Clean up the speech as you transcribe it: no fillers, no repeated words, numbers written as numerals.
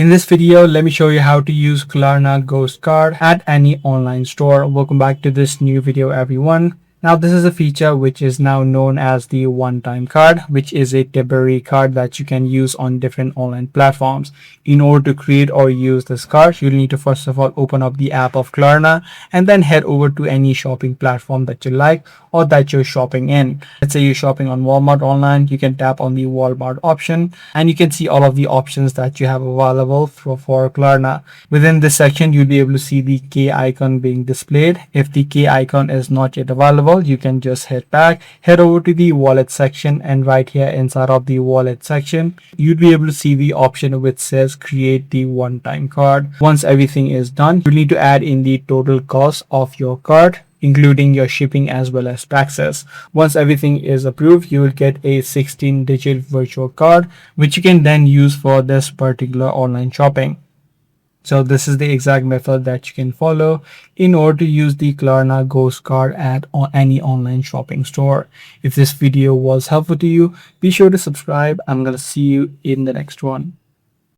In this video, let me show you how to use Klarna Ghost Card at any online store. Welcome back to this new video, everyone. Now, this is a feature which is now known as the one-time card, which is a temporary card that you can use on different online platforms. In order to create or use this card, you'll need to first of all open up the app of Klarna and then head over to any shopping platform that you like or that you're shopping in. Let's say you're shopping on Walmart online, you can tap on the Walmart option and you can see all of the options that you have available for Klarna. Within this section, you'll be able to see the K icon being displayed. If the K icon is not yet available, you can just head back, head over to the wallet section, and right here inside of the wallet section, you'd be able to see the option which says create the one-time card. Once everything is done, you need to add in the total cost of your card, including your shipping as well as taxes. Once everything is approved, you will get a 16-digit virtual card, which you can then use for this particular online shopping. So this is the exact method that you can follow in order to use the Klarna Ghost Card at any online shopping store. If this video was helpful to you, be sure to subscribe. I'm going to see you in the next one.